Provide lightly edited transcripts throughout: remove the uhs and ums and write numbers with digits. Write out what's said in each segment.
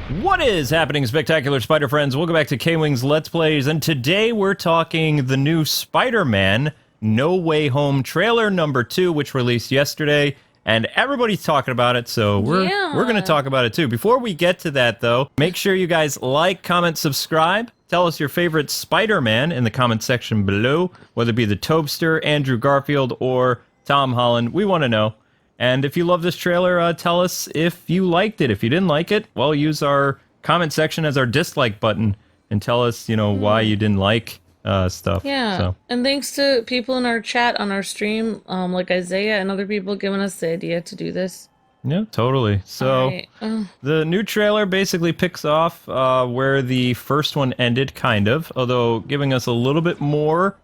What is happening, spectacular Spider friends? Welcome back to Kwingsletsplays, and today we're talking the new Spider-Man No Way Home trailer number 2, which released yesterday, and everybody's talking about it, so we're going to talk about it too. Before we get to that, though, make sure you guys like, comment, subscribe. Tell us your favorite Spider-Man in the comment section below, whether it be the Tobster, Andrew Garfield, or Tom Holland. We want to know. And if you love this trailer, tell us if you liked it. If you didn't like it, well, use our comment section as our dislike button and tell us, why you didn't like stuff. Yeah, so. And thanks to people in our chat on our stream, like Isaiah and other people giving us the idea to do this. Yeah, totally. So right. The new trailer basically picks off where the first one ended, kind of, although giving us a little bit more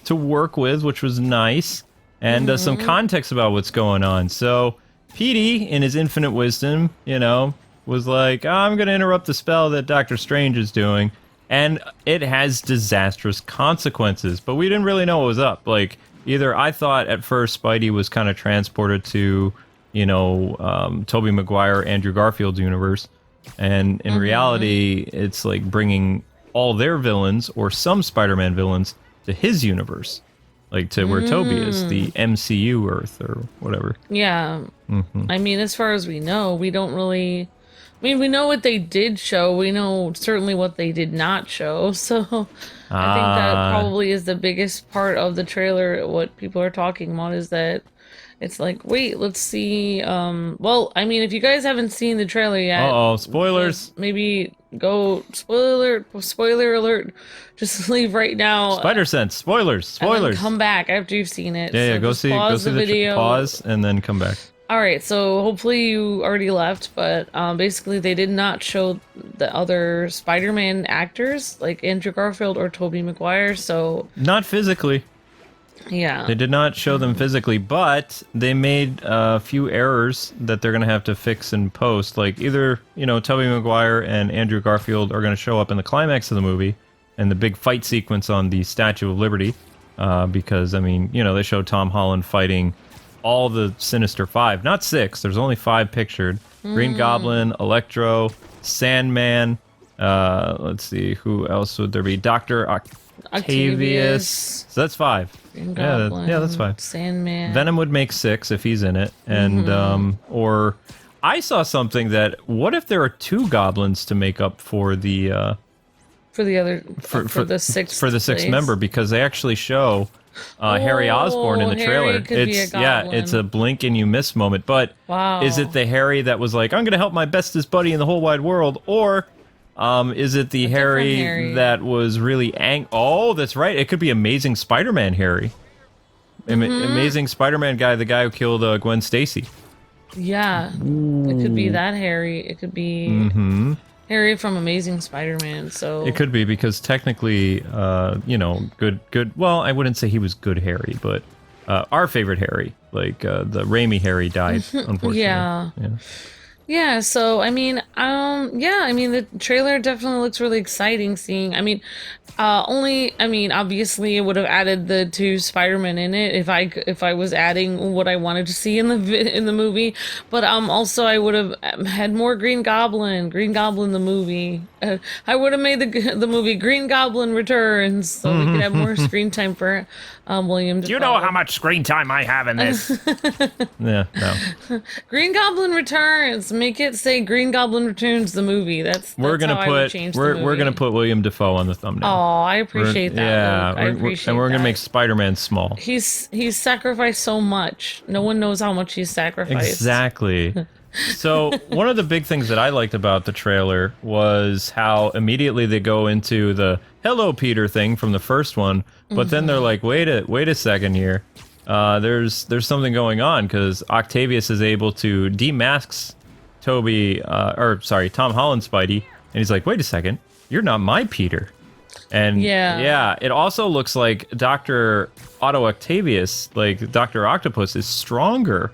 to work with, which was nice. And some context about what's going on. So, Petey, in his infinite wisdom, was like, I'm going to interrupt the spell that Doctor Strange is doing. And it has disastrous consequences. But we didn't really know what was up. Like, either I thought at first Spidey was kind of transported to, Toby Maguire Andrew Garfield's universe. And in reality, it's like bringing all their villains, or some Spider-Man villains, to his universe. Like to where Toby is, the MCU Earth or whatever. Yeah. I mean, as far as we know, we don't really... I mean, we know what they did show. We know certainly what they did not show. So I think that probably is the biggest part of the trailer. What people are talking about is that it's like, wait, let's see. Well, I mean, if you guys haven't seen the trailer yet... Uh-oh, spoilers. Maybe go... Spoiler alert. Just leave right now. Spider Sense, spoilers. And then come back after you've seen it. Yeah, so go see the video. Pause and then come back. All right, so hopefully you already left, but basically they did not show the other Spider-Man actors like Andrew Garfield or Toby Maguire. So not physically. Yeah. They did not show them physically, but they made a few errors that they're going to have to fix in post. Like either, Toby Maguire and Andrew Garfield are going to show up in the climax of the movie and the big fight sequence on the Statue of Liberty. Because, I mean, they showed Tom Holland fighting all the Sinister Five. Not 6, there's only 5 pictured. Green Goblin, Electro, Sandman, let's see, who else would there be? Dr. Octavius. So that's 5. Yeah, that's 5. Sandman. Venom would make 6 if he's in it. And, or I saw something that, what if there are 2 goblins to make up for the, for the sixth member, because they actually show Harry Osborn in the trailer. It's a blink and you miss moment. But is it the Harry that was like, I'm going to help my bestest buddy in the whole wide world, or is it the Harry that was really Oh, that's right. It could be Amazing Spider-Man Harry. Amazing Spider-Man guy, the guy who killed Gwen Stacy. Yeah, it could be that Harry. It could be. Harry from Amazing Spider-Man, so... It could be, because technically, good... Well, I wouldn't say he was good Harry, but our favorite Harry, like, the Raimi Harry died, unfortunately. Yeah, so, I mean, the trailer definitely looks really exciting seeing, obviously it would have added the 2 Spider-Men in it if I was adding what I wanted to see in the movie, but also I would have had more Green Goblin the movie. I would have made the movie Green Goblin Returns, so we could have more screen time for Willem Dafoe. You know how much screen time I have in this. Yeah, no. Green Goblin Returns. Make it say Green Goblin Returns the movie. We're gonna put Willem Dafoe on the thumbnail. Oh, I appreciate that. Yeah, I appreciate and we're that. gonna make Spider-Man small. He's sacrificed so much. No one knows how much he's sacrificed. Exactly. So one of the big things that I liked about the trailer was how immediately they go into the "Hello, Peter" thing from the first one, but then they're like, wait a second here. There's something going on, because Octavius is able to demask Tom Holland Spidey, and he's like, wait a second, you're not my Peter. And it also looks like Dr. Otto Octavius, like Dr. Octopus, is stronger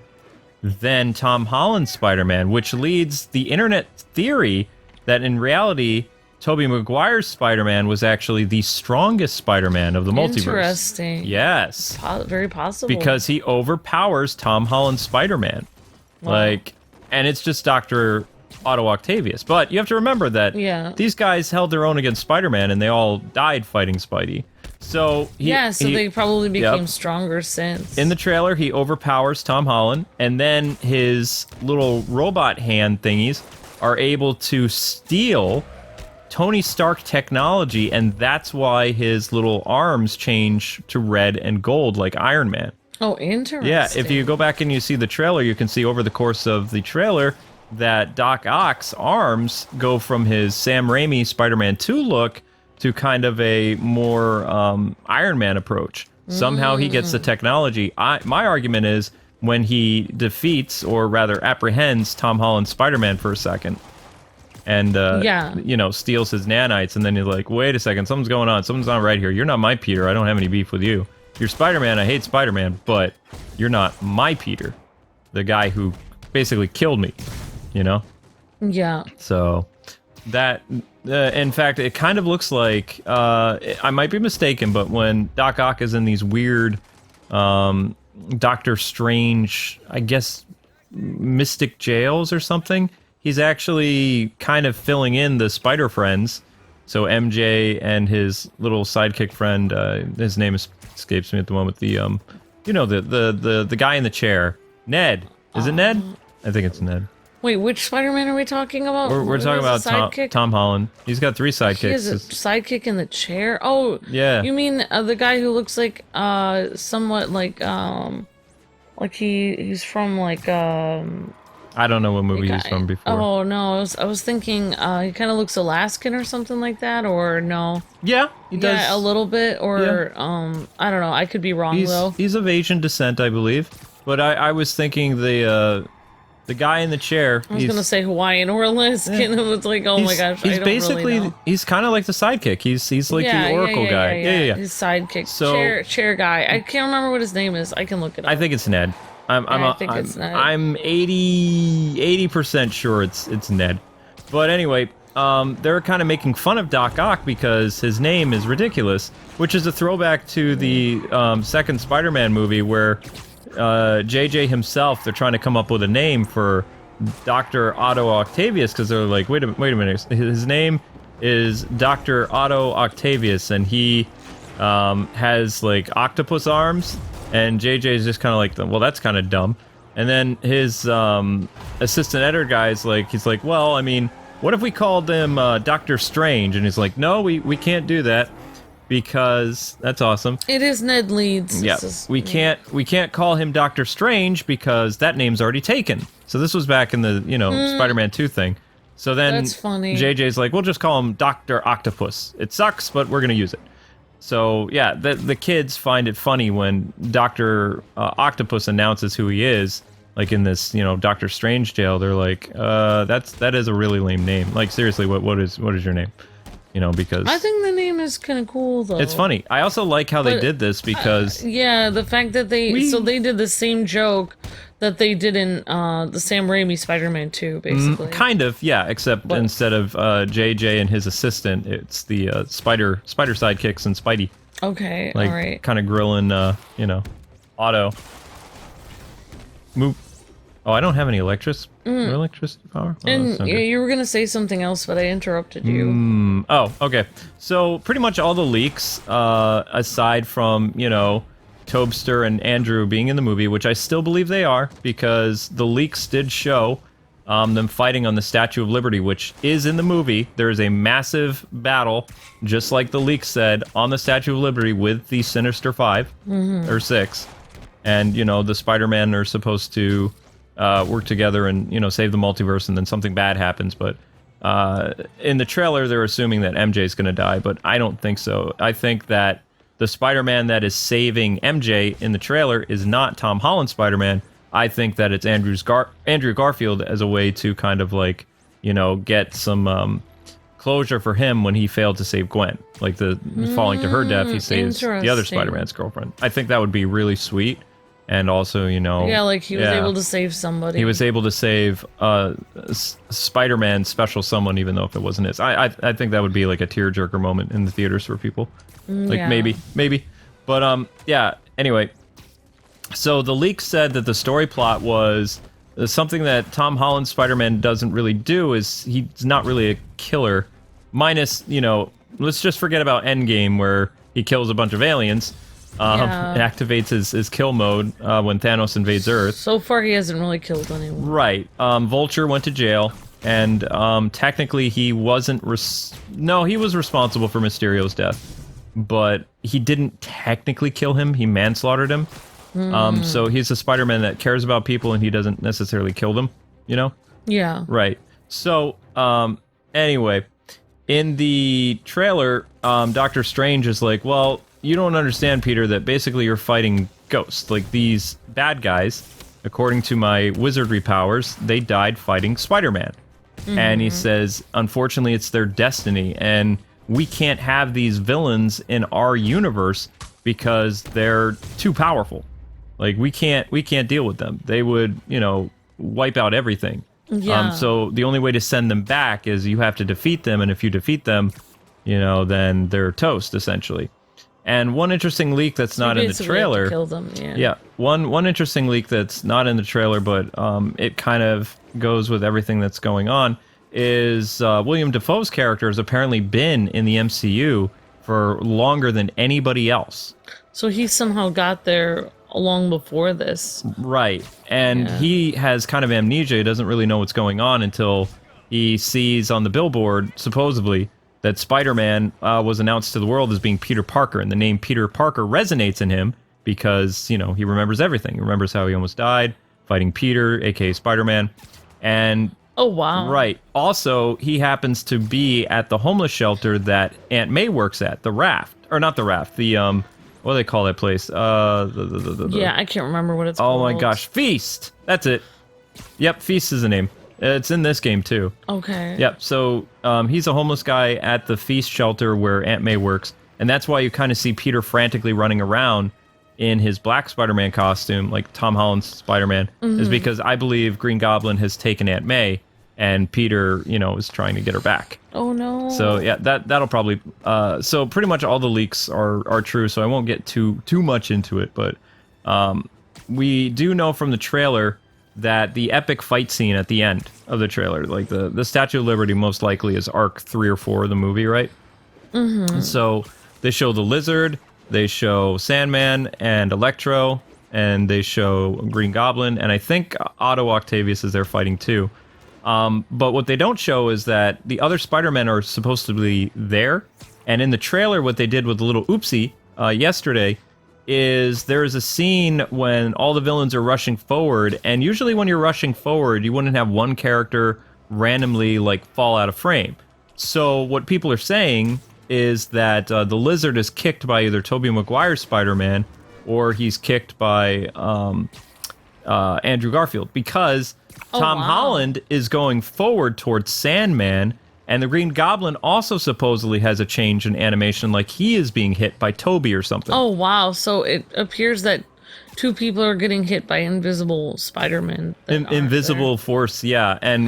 than Tom Holland Spider-Man, which leads the internet theory that in reality, Toby Maguire's Spider-Man was actually the strongest Spider-Man of the multiverse. Interesting. Yes. Very possible. Because he overpowers Tom Holland Spider-Man. Wow. And it's just Dr. Otto Octavius. But you have to remember that these guys held their own against Spider-Man, and they all died fighting Spidey. So they probably became stronger since. In the trailer, he overpowers Tom Holland, and then his little robot hand thingies are able to steal Tony Stark technology, and that's why his little arms change to red and gold like Iron Man. Oh, interesting. Yeah, if you go back and you see the trailer, you can see over the course of the trailer that Doc Ock's arms go from his Sam Raimi Spider-Man 2 look to kind of a more Iron Man approach. Somehow he gets the technology. My argument is when he defeats, or rather apprehends, Tom Holland Spider-Man for a second, and steals his nanites, and then you're like, wait a second, something's going on. Something's not right here. You're not my Peter. I don't have any beef with you. You're Spider-Man. I hate Spider-Man, but you're not my Peter, the guy who basically killed me. Yeah. So that, in fact, it kind of looks like, I might be mistaken, but when Doc Ock is in these weird Doctor Strange, I guess, mystic jails or something, he's actually kind of filling in the Spider Friends. So MJ and his little sidekick friend, his name escapes me at the moment, the guy in the chair, Ned. Is it Ned? I think it's Ned. Wait, which Spider-Man are we talking about? We're talking about Tom Holland. He's got 3 sidekicks. He has a sidekick in the chair? Oh, yeah. You mean the guy who looks like somewhat like he's from like I don't know what movie he's from before. Oh no, I was thinking he kind of looks Alaskan or something like that, or no? Yeah, he does. Yeah, a little bit, or I don't know. I could be wrong though. He's of Asian descent, I believe. But I was thinking the guy in the chair. I was gonna say Hawaiian or Alaskan. It was like, oh my gosh, he's basically he's kind of like the sidekick. He's like the Oracle guy. Yeah. His sidekick, chair guy. I can't remember what his name is. I can look it up. I think it's Ned. I think it's Ned. I'm 80% sure it's Ned. But anyway, they're kind of making fun of Doc Ock because his name is ridiculous, which is a throwback to the second Spider-Man movie where JJ himself, they're trying to come up with a name for Dr. Otto Octavius because they're like, wait a minute, his name is Dr. Otto Octavius, and he has like octopus arms, and JJ is just kind of like, well, that's kind of dumb. And then his assistant editor guy's like, he's like, well, I mean, what if we called him Doctor Strange? And he's like, no, we can't do that. Because that's awesome. It is Ned Leeds. Yeah, we can't call him Doctor Strange because that name's already taken. So this was back in the Spider-Man 2 thing. So then that's funny. JJ's like, we'll just call him Dr. Octopus. It sucks, but we're gonna use it. So yeah, the kids find it funny when Dr. Octopus announces who he is, like in this Doctor Strange jail. They're like, that is a really lame name. Like seriously, what is your name? Because I think the name is kind of cool, though. It's funny. I also like how they did this because... the fact that they did the same joke that they did in the Sam Raimi Spider-Man 2, basically. Kind of, yeah, except instead of JJ and his assistant, it's the spider sidekicks and Spidey. Okay, like, all right. Kind of grilling, Otto. Move. Oh, I don't have any electricity power? Oh, and you were going to say something else, but I interrupted you. Oh, okay. So, pretty much all the leaks, aside from, Tobster and Andrew being in the movie, which I still believe they are, because the leaks did show them fighting on the Statue of Liberty, which is in the movie. There is a massive battle, just like the leaks said, on the Statue of Liberty with the Sinister Five, or Six. And, the Spider-Man are supposed to... work together and save the multiverse, and then something bad happens. But in the trailer they're assuming that MJ's gonna die, but I don't think so. I think that the Spider-Man that is saving MJ in the trailer is not Tom Holland Spider-Man. I think that it's Andrew Garfield as a way to kind of like get some closure for him when he failed to save Gwen, like the falling to her death. He saves the other Spider-Man's girlfriend. I think that would be really sweet. And also, like he was able to save somebody. He was able to save Spider-Man special someone, even though if it wasn't his. I think that would be like a tearjerker moment in the theaters for people. Like maybe. But yeah. Anyway, so the leak said that the story plot was something that Tom Holland Spider-Man doesn't really do is he's not really a killer. Minus, let's just forget about Endgame where he kills a bunch of aliens. And activates his kill mode when Thanos invades Earth. So far, he hasn't really killed anyone. Right. Vulture went to jail, and technically he wasn't... No, he was responsible for Mysterio's death, but he didn't technically kill him. He manslaughtered him. So he's a Spider-Man that cares about people, and he doesn't necessarily kill them, Yeah. Right. So, anyway, in the trailer, Doctor Strange is like, well... You don't understand, Peter, that basically you're fighting ghosts. Like, these bad guys, according to my wizardry powers, they died fighting Spider-Man. And he says, unfortunately, it's their destiny, and we can't have these villains in our universe because they're too powerful. Like, we can't deal with them. They would, wipe out everything. Yeah. So the only way to send them back is you have to defeat them, and if you defeat them, then they're toast, essentially. And one interesting leak that's not in the trailer. Kill them, one interesting leak that's not in the trailer, but it kind of goes with everything that's going on, is Willem Dafoe's character has apparently been in the MCU for longer than anybody else. So he somehow got there long before this. Right. And he has kind of amnesia. He doesn't really know what's going on until he sees on the billboard, supposedly, that Spider-Man was announced to the world as being Peter Parker, and the name Peter Parker resonates in him because, he remembers everything. He remembers how he almost died, fighting Peter, aka Spider-Man, and... Oh, wow. Right. Also, he happens to be at the homeless shelter that Aunt May works at, the Raft. Or not the Raft, the, what do they call that place? Yeah, I can't remember what it's called. Oh my gosh, Feast! That's it. Yep, Feast is the name. It's in this game, too. Okay. Yep, so he's a homeless guy at the Feast shelter where Aunt May works, and that's why you kind of see Peter frantically running around in his black Spider-Man costume, like Tom Holland's Spider-Man, is because I believe Green Goblin has taken Aunt May, and Peter, is trying to get her back. Oh, no. So, yeah, that'll probably... so pretty much all the leaks are true, so I won't get too much into it, but we do know from the trailer that the epic fight scene at the end of the trailer, like the Statue of Liberty most likely is arc 3 or 4 of the movie, right? So they show the Lizard, they show Sandman and Electro, and they show Green Goblin, and I think Otto Octavius is there fighting too. But what they don't show is that the other Spider-Men are supposed to be there, and in the trailer what they did with the little oopsie yesterday is there's a scene when all the villains are rushing forward, and usually when you're rushing forward, you wouldn't have one character randomly, fall out of frame. So what people are saying is that the Lizard is kicked by either Toby Maguire Spider-Man, or he's kicked by Andrew Garfield, because Tom Holland is going forward towards Sandman, and the Green Goblin also supposedly has a change in animation, like he is being hit by Toby or something. Oh, wow. So it appears that 2 people are getting hit by invisible Spider-Man. Invisible force, yeah. And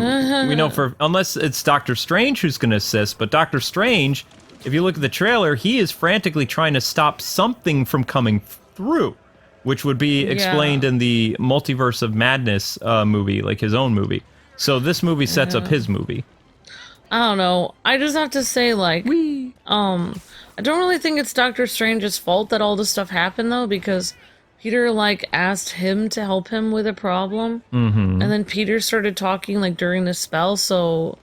we know unless it's Doctor Strange who's going to assist, but Doctor Strange, if you look at the trailer, he is frantically trying to stop something from coming through, which would be explained in the Multiverse of Madness movie, like his own movie. So this movie sets up his movie. I don't know. I just have to say, I don't really think it's Doctor Strange's fault that all this stuff happened, though, because Peter, asked him to help him with a problem, and then Peter started talking, during the spell, so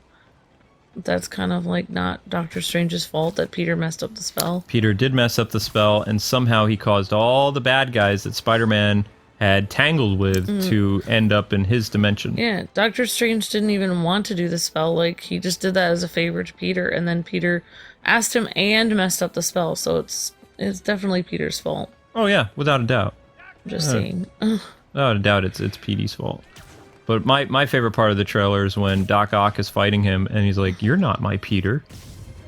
that's kind of, not Doctor Strange's fault that Peter messed up the spell. Peter did mess up the spell, and somehow he caused all the bad guys that Spider-Man had tangled with to end up in his dimension. Yeah, Doctor Strange didn't even want to do the spell. He just did that as a favor to Peter, and then Peter asked him and messed up the spell, so it's definitely Peter's fault. Oh yeah, without a doubt. Just saying. Without a doubt, it's Petey's fault. But my favorite part of the trailer is when Doc Ock is fighting him, and he's like, "You're not my Peter."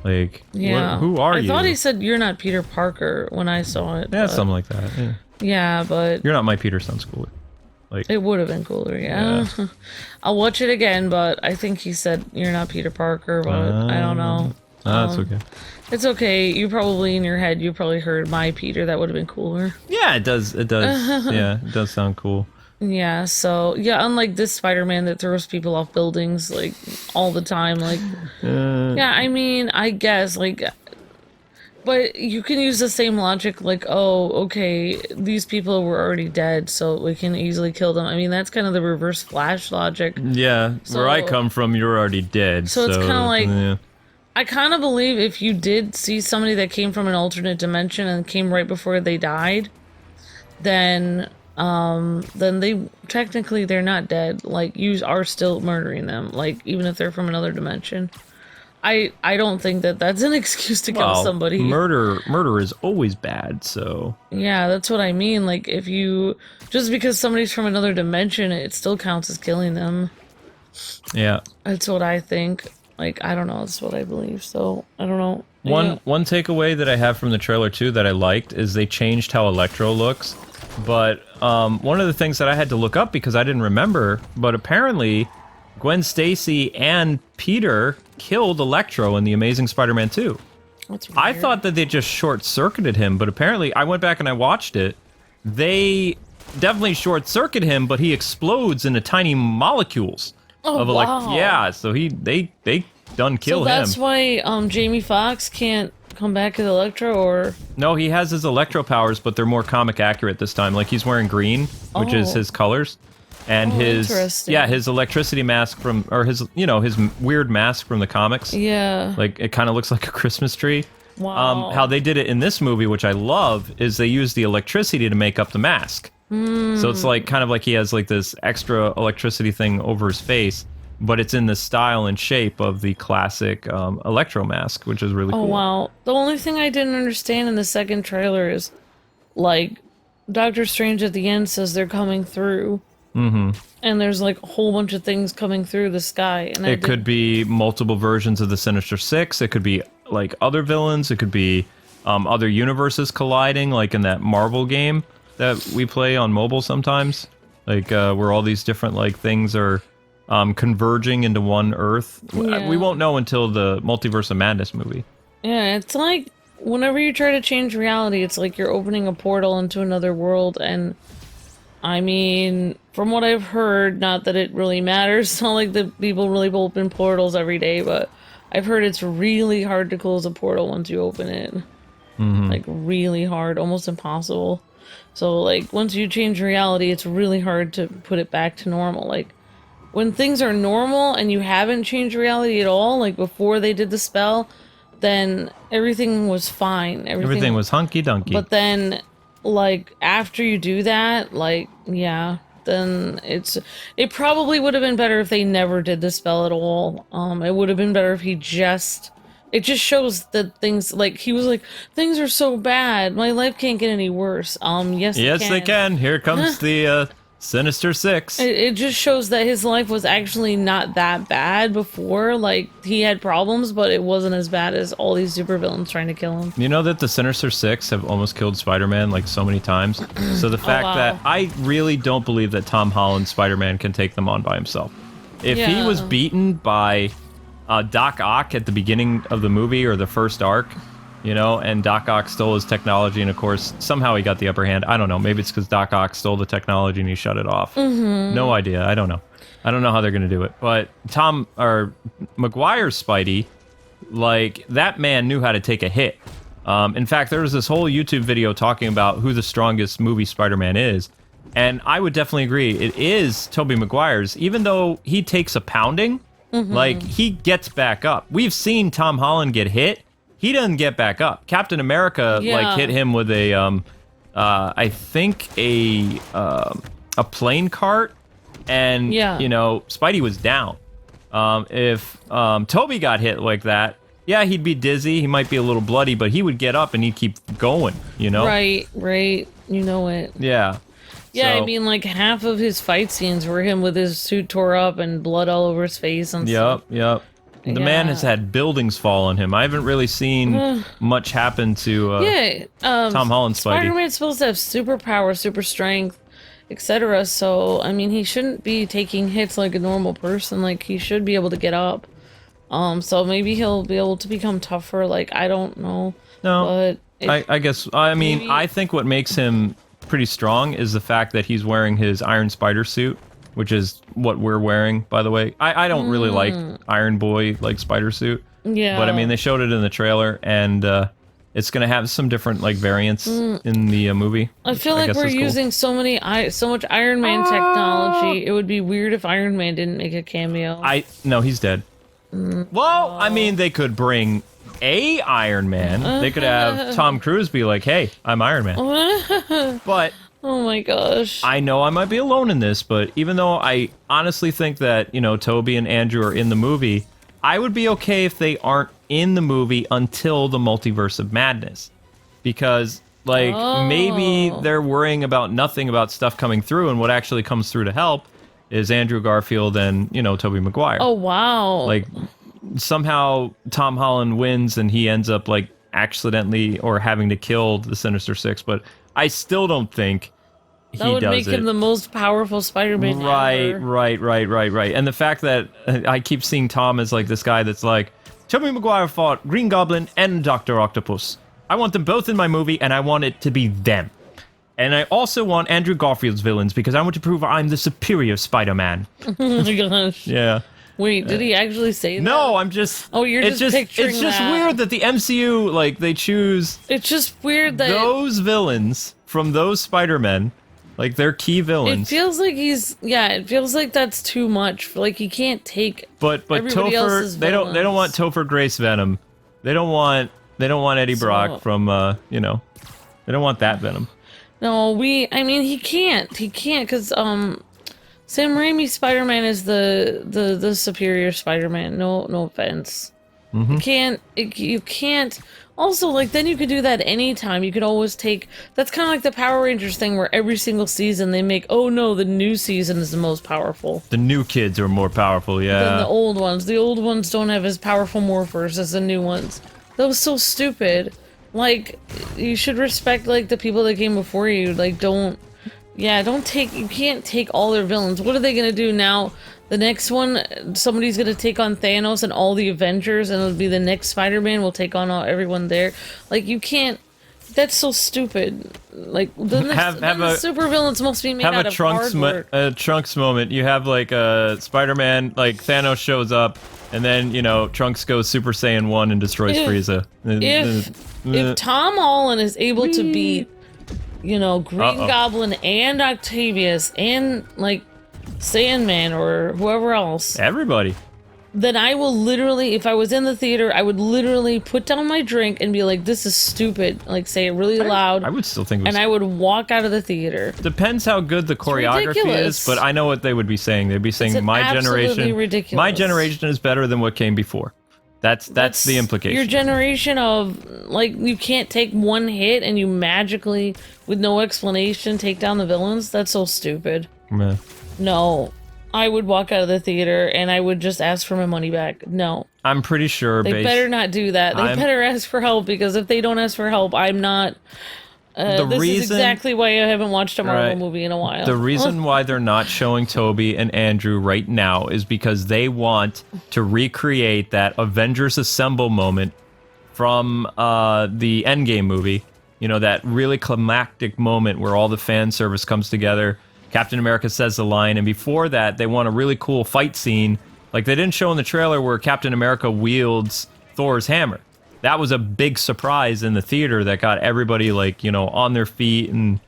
Who are you? I thought he said, "You're not Peter Parker" when I saw it. Yeah, something like that. Yeah. Yeah, but... You're not my Peter sounds cooler. It would have been cooler, yeah. I'll watch it again, but I think he said, "You're not Peter Parker," but I don't know. That's okay. It's okay. You probably, in your head, you probably heard "my Peter." That would have been cooler. Yeah, it does. It does. Yeah, it does sound cool. Yeah, so yeah, unlike this Spider-Man that throws people off buildings like all the time, like yeah, I mean, I guess like, but you can use the same logic, like, oh, okay, these people were already dead, so we can easily kill them. I mean, that's kind of the reverse Flash logic. Yeah, So, where I come from, you're already dead. so it's kind of like, yeah. I kind of believe if you did see somebody that came from an alternate dimension and came right before they died, then they technically they're not dead. Like, you are still murdering them, like even if they're from another dimension. I don't think that that's an excuse to kill somebody. Murder is always bad, so... Yeah, that's what I mean. Like, if you... Just because somebody's from another dimension, it still counts as killing them. Yeah. That's what I think. Like, I don't know. That's what I believe, so... I don't know. One takeaway that I have from the trailer, too, that I liked, is they changed how Electro looks. But, one of the things that I had to look up because I didn't remember, but apparently... Gwen Stacy and Peter killed Electro in The Amazing Spider-Man 2. That's weird. I thought that they just short-circuited him, but apparently I went back and I watched it. They definitely short-circuit him, but he explodes into tiny molecules of wow. Yeah, so they done kill him. So that's why Jamie Foxx can't come back as Electro, or... No, he has his Electro powers, but they're more comic accurate this time. Like, he's wearing green, which is his colors. And his electricity mask from, or his weird mask from the comics. Yeah. Like, it kind of looks like a Christmas tree. Wow. How they did it in this movie, which I love, is they use the electricity to make up the mask. So it's like, kind of like he has like this extra electricity thing over his face, but it's in the style and shape of the classic Electro mask, which is really cool. Oh, wow. The only thing I didn't understand in the second trailer is, like, Doctor Strange at the end says they're coming through. Mm-hmm. And there's like a whole bunch of things coming through the sky. And it could be multiple versions of the Sinister Six. It could be like other villains. It could be other universes colliding, like in that Marvel game that we play on mobile sometimes. Like where all these different like things are converging into one Earth. Yeah. We won't know until the Multiverse of Madness movie. Yeah, it's like whenever you try to change reality, it's like you're opening a portal into another world. And I mean, from what I've heard, not that it really matters, it's not like the people really open portals every day, but I've heard it's really hard to close a portal once you open it. Mm-hmm. Like, really hard, almost impossible. So, like, once you change reality, it's really hard to put it back to normal. Like, when things are normal and you haven't changed reality at all, like before they did the spell, then everything was fine. Everything was hunky-dunky. But then... like, after you do that, like, yeah, then it probably would have been better if they never did the spell at all. It would have been better if it just shows that things, like, he was like, things are so bad, my life can't get any worse. Yes, they can. Here comes the, Sinister Six. It just shows that his life was actually not that bad before. Like, he had problems, but it wasn't as bad as all these supervillains trying to kill him. You know that the Sinister Six have almost killed Spider-Man like so many times? So the fact that I really don't believe that Tom Holland Spider-Man can take them on by himself. If he was beaten by Doc Ock at the beginning of the movie or the first arc, and Doc Ock stole his technology, and of course, somehow he got the upper hand. I don't know. Maybe it's because Doc Ock stole the technology and he shut it off. Mm-hmm. No idea. I don't know. I don't know how they're going to do it. But Maguire's Spidey, like, that man knew how to take a hit. In fact, there was this whole YouTube video talking about who the strongest movie Spider-Man is. And I would definitely agree. It is Toby Maguire's, even though he takes a pounding, like, he gets back up. We've seen Tom Holland get hit. He doesn't get back up. Captain America like hit him with a I think a plane cart, and Spidey was down. If Toby got hit like that, he'd be dizzy, he might be a little bloody, but he would get up and he'd keep going, Right, you know it. Yeah. Yeah, so, I mean, like, half of his fight scenes were him with his suit tore up and blood all over his face and stuff. Yep. The man has had buildings fall on him. I haven't really seen much happen to Tom Holland Spidey. Spider-Man's supposed to have superpowers, super strength, etc. So, I mean, he shouldn't be taking hits like a normal person. Like, he should be able to get up. So maybe he'll be able to become tougher. Like, I don't know. No, but I guess, I mean, maybe. I think what makes him pretty strong is the fact that he's wearing his Iron Spider suit, which is what we're wearing, by the way. I don't really like Iron Boy, like, spider suit. Yeah. But, I mean, they showed it in the trailer, and it's going to have some different, like, variants in the movie. I feel like we're using so much Iron Man technology. It would be weird if Iron Man didn't make a cameo. No, he's dead. Well, I mean, they could bring a Iron Man. They could have Tom Cruise be like, hey, I'm Iron Man. But... Oh my gosh. I know I might be alone in this, but even though I honestly think that, you know, Toby and Andrew are in the movie, I would be okay if they aren't in the movie until the Multiverse of Madness. Because, like, maybe they're worrying about nothing about stuff coming through, and what actually comes through to help is Andrew Garfield and, you know, Toby Maguire. Oh, wow. Like, somehow Tom Holland wins and he ends up, like, accidentally or having to kill the Sinister Six, but I still don't think that would make him the most powerful Spider-Man ever. Right. And the fact that I keep seeing Tom as like this guy that's like, Tobey Maguire fought Green Goblin and Dr. Octopus. I want them both in my movie, and I want it to be them. And I also want Andrew Garfield's villains because I want to prove I'm the superior Spider-Man. Oh my gosh. Yeah. Wait, did he actually say that? No, I'm just... Oh, you're just picturing It's just weird that the MCU, like, they choose... It's just weird that... those villains from those Spider-Men, like, they're key villains. It feels like he's... Yeah, it feels like that's too much. Like, he can't take But Topher... They don't want Topher Grace Venom. They don't want Eddie Brock from, you know... They don't want that Venom. No, I mean, he can't, because, Sam Raimi's Spider-Man is the superior Spider-Man. No offense. You can't. Also, like, then you could do that anytime. You could always take. That's kind of like the Power Rangers thing, where every single season they make. Oh no, the new season is the most powerful. The new kids are more powerful, yeah. Than the old ones. The old ones don't have as powerful morphers as the new ones. That was so stupid. Like, you should respect like the people that came before you. Like, don't. Yeah, you can't take all their villains. What are they gonna do now? The next one, somebody's gonna take on Thanos and all the Avengers, and it'll be the next Spider-Man will take on everyone there. Like, you can't... That's so stupid. Like, the supervillains must be made out of hardware. A Trunks moment. You have, like, Spider-Man, like, Thanos shows up, and then, you know, Trunks goes Super Saiyan 1 and destroys Frieza. If Tom Holland is able to beat... You know, Green Goblin and Octavius and, like, Sandman or whoever else. Everybody. Then I will literally, if I was in the theater, I would literally put down my drink and be like, this is stupid. Like, say it really loud. I would still think it was... And I would walk out of the theater. Depends how good the choreography is, but I know what they would be saying. They'd be saying, my generation is better than what came before. That's the implication. Your generation of, like, you can't take one hit and you magically, with no explanation, take down the villains? That's so stupid. Yeah. No. I would walk out of the theater and I would just ask for my money back. No. I'm pretty sure... They better not do that. They better ask for help, because if they don't ask for help, I'm not... this is exactly why I haven't watched a Marvel movie in a while. The reason why they're not showing Toby and Andrew right now is because they want to recreate that Avengers Assemble moment from the Endgame movie. You know, that really climactic moment where all the fan service comes together. Captain America says the line, and before that, they want a really cool fight scene. Like, they didn't show in the trailer where Captain America wields Thor's hammer. That was a big surprise in the theater that got everybody, like, you know, on their feet, and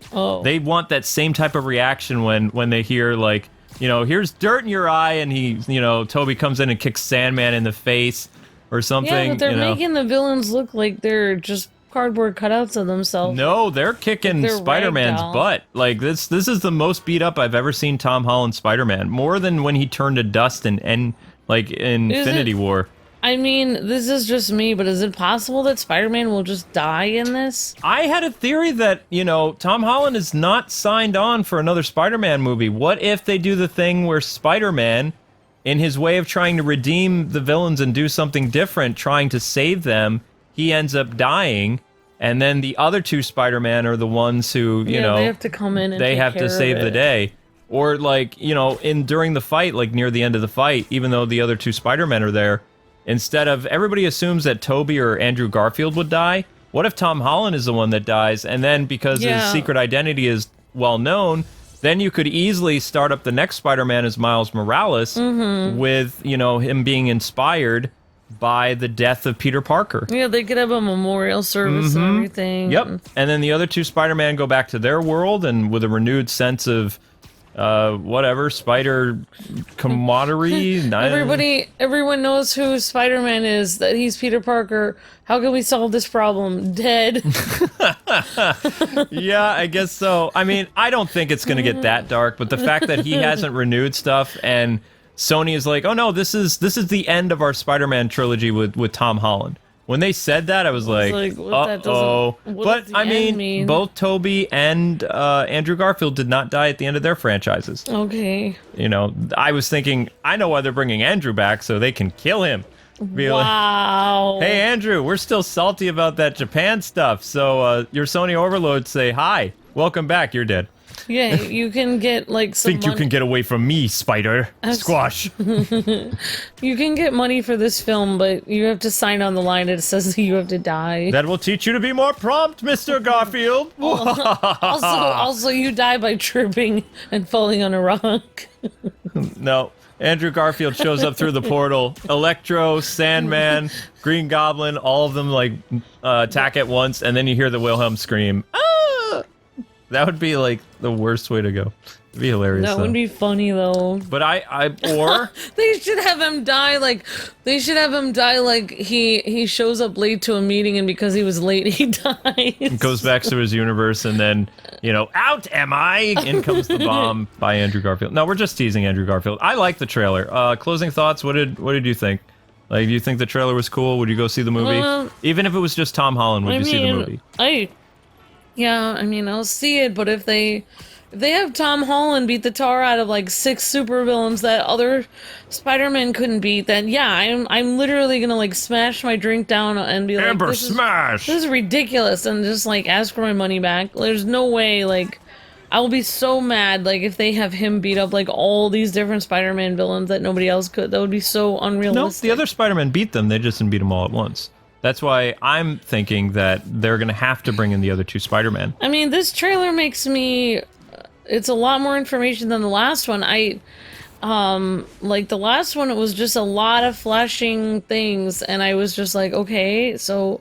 they want that same type of reaction when they hear, like, you know, here's dirt in your eye, and Toby comes in and kicks Sandman in the face or something. Yeah, but they're making the villains look like they're just cardboard cutouts of themselves. No, they're kicking Spider-Man's butt. Like, this is the most beat up I've ever seen Tom Holland Spider-Man. More than when he turned to dust in Infinity War. I mean, this is just me, but is it possible that Spider-Man will just die in this? I had a theory that, you know, Tom Holland is not signed on for another Spider-Man movie. What if they do the thing where Spider-Man, in his way of trying to redeem the villains and do something different, trying to save them, he ends up dying, and then the other two Spider-Man are the ones who, you know... they have to come in and they have to save the day. Or, like, you know, during the fight, like, near the end of the fight, even though the other two Spider-Men are there... Instead of, everybody assumes that Toby or Andrew Garfield would die. what if Tom Holland is the one that dies, and then because his secret identity is well known, then you could easily start up the next Spider-Man as Miles Morales with, him being inspired by the death of Peter Parker. Yeah, they could have a memorial service and everything. Yep. And then the other two Spider-Man go back to their world, and with a renewed sense of spider camaraderie. Everyone knows who Spider-Man is, that he's Peter Parker. How can we solve this problem? Dead. Yeah, I guess so. I mean, I don't think it's going to get that dark, but the fact that he hasn't renewed stuff, and Sony is like, oh no, this is the end of our Spider-Man trilogy with Tom Holland. When they said that, I was like, uh-oh. But, I mean, both Toby and Andrew Garfield did not die at the end of their franchises. Okay. I was thinking, I know why they're bringing Andrew back, so they can kill him. Wow. Hey, Andrew, we're still salty about that Japan stuff, so your Sony overlords say, hi, welcome back, you're dead. Yeah, you can get some Think you can get away from me, Spider. Squash. You can get money for this film, but you have to sign on the line that says that you have to die. That will teach you to be more prompt, Mr. Garfield. also, you die by tripping and falling on a rock. No. Andrew Garfield shows up through the portal. Electro, Sandman, Green Goblin, all of them attack at once, and then you hear the Wilhelm scream. Ah! That would be the worst way to go. It'd be hilarious. That would be funny though. But or they should have him die he shows up late to a meeting, and because he was late he dies. Goes back to his universe, and then out am I? In comes the bomb by Andrew Garfield. No, we're just teasing Andrew Garfield. I like the trailer. Closing thoughts. What did you think? Do you think the trailer was cool? Would you go see the movie? Even if it was just Tom Holland, would you see the movie? I'll see it, but if they have Tom Holland beat the tar out of 6 supervillains that other Spider-Man couldn't beat, then I'm literally gonna smash my drink down and be like, Amber smash! This is ridiculous, and just ask for my money back. There's no way, I will be so mad if they have him beat up all these different Spider-Man villains that nobody else could. That would be so unrealistic. No, the other Spider-Man beat them, they just didn't beat them all at once. That's why I'm thinking that they're going to have to bring in the other two Spider-Man. I mean, this trailer makes me... It's a lot more information than the last one. The last one, it was just a lot of flashing things, and I was just like, okay, so,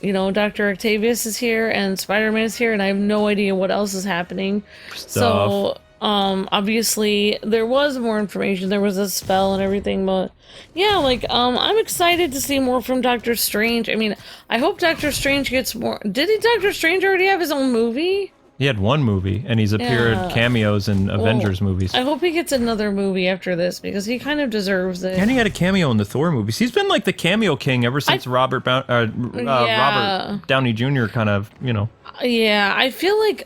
Dr. Octavius is here, and Spider-Man is here, and I have no idea what else is happening. So, obviously, there was more information. There was a spell and everything, but... Yeah, I'm excited to see more from Doctor Strange. I mean, I hope Doctor Strange gets more... Doctor Strange already have his own movie? He had one movie, and he's appeared cameos in Avengers movies. I hope he gets another movie after this, because he kind of deserves it. And he had a cameo in the Thor movies. He's been the cameo king ever since Robert Downey Jr. kind of, Yeah, I feel like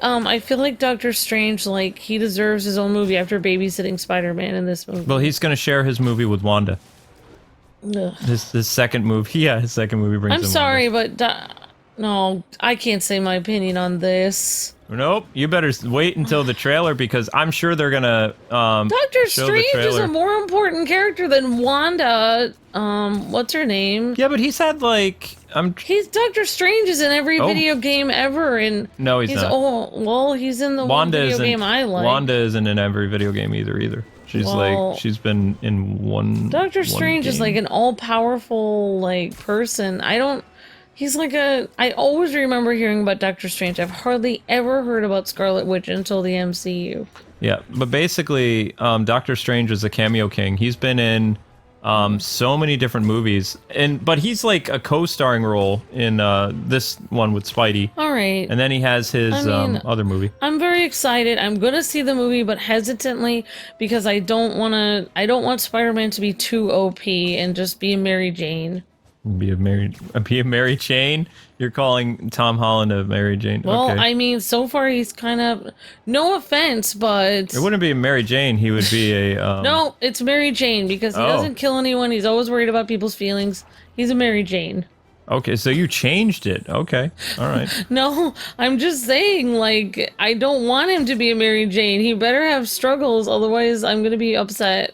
Doctor Strange, he deserves his own movie after babysitting Spider-Man in this movie. Well, he's going to share his movie with Wanda. His second movie. Yeah, his second movie brings him. I'm sorry, but no, I can't say my opinion on this. Nope, you better wait until the trailer, because I'm sure they're gonna Doctor Strange is a more important character than Wanda. What's her name? Yeah, but he's had He's Doctor Strange is in every video game ever, and no, he's not. Oh, well, he's in the one video game I like. Wanda isn't in every video game either. She's she's been in one. Doctor Strange is an all-powerful person. I always remember hearing about Doctor Strange. I've hardly ever heard about Scarlet Witch until the MCU. Yeah, but basically, Doctor Strange is a cameo king. He's been in so many different movies, but he's a co-starring role in this one with Spidey. All right. And then he has his other movie. I'm very excited. I'm gonna see the movie, but hesitantly, because I don't want Spider-Man to be too OP and just be a Mary Jane. Be a Mary Jane? You're calling Tom Holland a Mary Jane? Well, okay. I mean, so far he's kind of... No offense, but... It wouldn't be a Mary Jane. He would be a... No, it's Mary Jane, because he doesn't kill anyone. He's always worried about people's feelings. He's a Mary Jane. Okay, so you changed it. Okay, all right. No, I'm just saying, I don't want him to be a Mary Jane. He better have struggles, otherwise I'm going to be upset.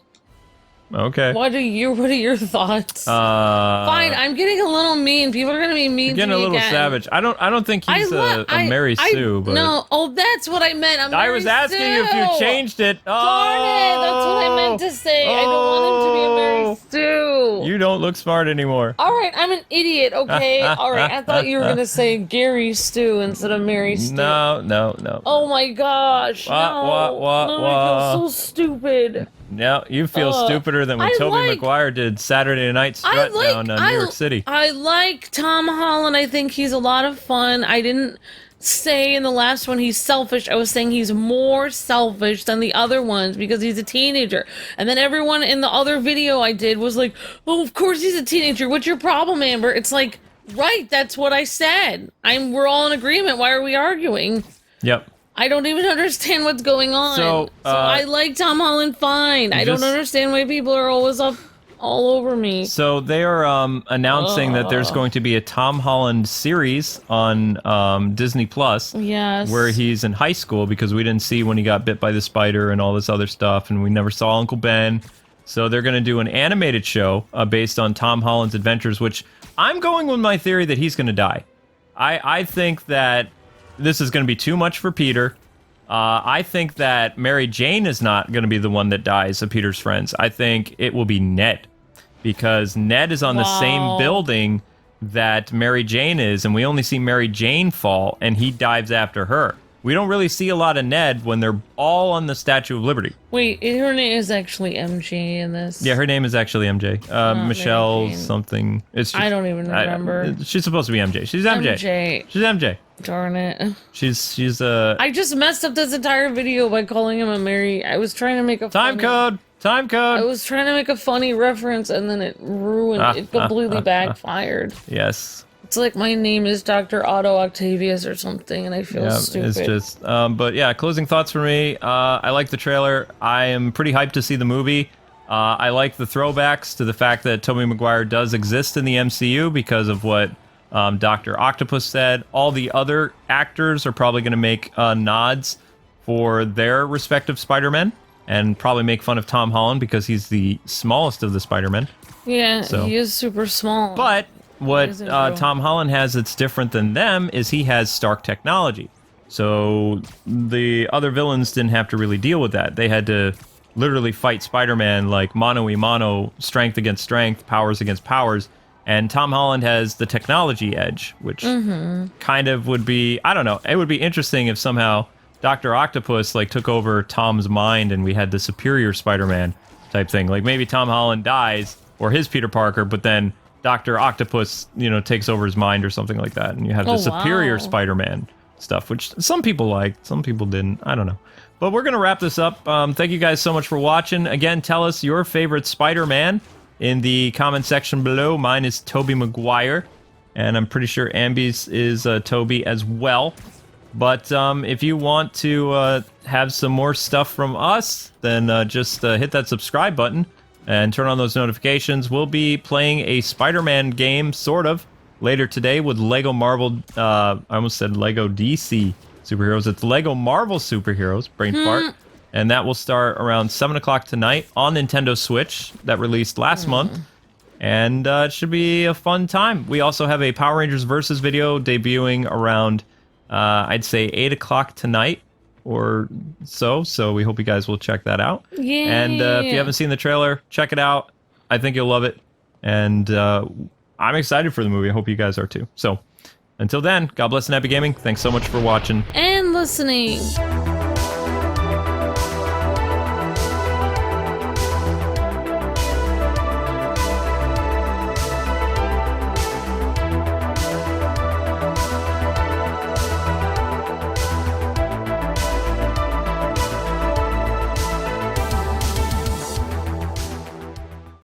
Okay. What are your thoughts? Fine, I'm getting a little mean. People are gonna be mean to me getting a little again. savage. I don't think he's a Mary Sue, but no. Oh, that's what I meant. I was asking you if you changed it. Oh, Darn it! That's what I meant to say. I don't want him to be a Mary Sue. You don't look smart anymore. All right, I'm an idiot. Okay. All right. I thought you were gonna say Gary Stu instead of Mary Stu. No. Oh my gosh. No. I feel so stupid. Yeah, you feel stupider than when Toby Maguire did Saturday Night Strut down in New York City. I like Tom Holland. I think he's a lot of fun. I didn't say in the last one he's selfish. I was saying he's more selfish than the other ones because he's a teenager. And then everyone in the other video I did was like, oh, of course he's a teenager. What's your problem, Amber? It's like, right, that's what I said. We're all in agreement. Why are we arguing? Yep. I don't even understand what's going on. So I like Tom Holland fine. I don't understand why people are always up all over me. So they are announcing that there's going to be a Tom Holland series on Disney Plus. Yes. Where he's in high school because we didn't see when he got bit by the spider and all this other stuff, and we never saw Uncle Ben. So they're going to do an animated show based on Tom Holland's adventures, which I'm going with my theory that he's going to die. I think that this is going to be too much for Peter. I think that Mary Jane is not going to be the one that dies of Peter's friends. I think it will be Ned. Because Ned is on the same building that Mary Jane is, and we only see Mary Jane fall, and he dives after her. We don't really see a lot of Ned when they're all on the Statue of Liberty. Wait, her name is actually MJ in this? Yeah, her name is actually MJ. Michelle something. I don't even remember. She's supposed to be MJ. She's MJ. She's MJ. Darn it. She's I just messed up this entire video by calling him a Mary. I was trying to make a Time code. I was trying to make a funny reference and then it ruined. It completely backfired. Yes. It's like my name is Dr. Otto Octavius or something, and I feel stupid. It's just, but yeah, closing thoughts for me. I like the trailer. I am pretty hyped to see the movie. I like the throwbacks to the fact that Toby Maguire does exist in the MCU because of what Dr. Octopus said. All the other actors are probably going to make nods for their respective Spider-Men and probably make fun of Tom Holland because he's the smallest of the Spider-Men. Yeah, so. He is super small. But what Tom Holland has that's different than them is he has Stark technology. So the other villains didn't have to really deal with that. They had to literally fight Spider-Man like mano-y-mano, strength against strength, powers against powers. And Tom Holland has the technology edge, which kind of would be, I don't know, it would be interesting if somehow Dr. Octopus like took over Tom's mind and we had the superior Spider-Man type thing. Like maybe Tom Holland dies or his Peter Parker, but then Dr. Octopus, takes over his mind or something like that. And you have the superior Spider-Man stuff, which some people liked, some people didn't. I don't know. But we're going to wrap this up. Thank you guys so much for watching. Again, tell us your favorite Spider-Man in the comment section below. Mine is Toby Maguire. And I'm pretty sure Ambi's is Toby as well. But if you want to have some more stuff from us, then just hit that subscribe button and turn on those notifications. We'll be playing a Spider-Man game, sort of, later today with Lego Marvel, I almost said Lego DC superheroes. It's Lego Marvel superheroes, brain fart. And that will start around 7 o'clock tonight on Nintendo Switch that released last month. And it should be a fun time. We also have a Power Rangers Versus video debuting around, I'd say, 8 o'clock tonight or so. So we hope you guys will check that out. Yeah. And if you haven't seen the trailer, check it out. I think you'll love it. And I'm excited for the movie. I hope you guys are too. So until then, God bless and happy gaming. Thanks so much for watching and listening.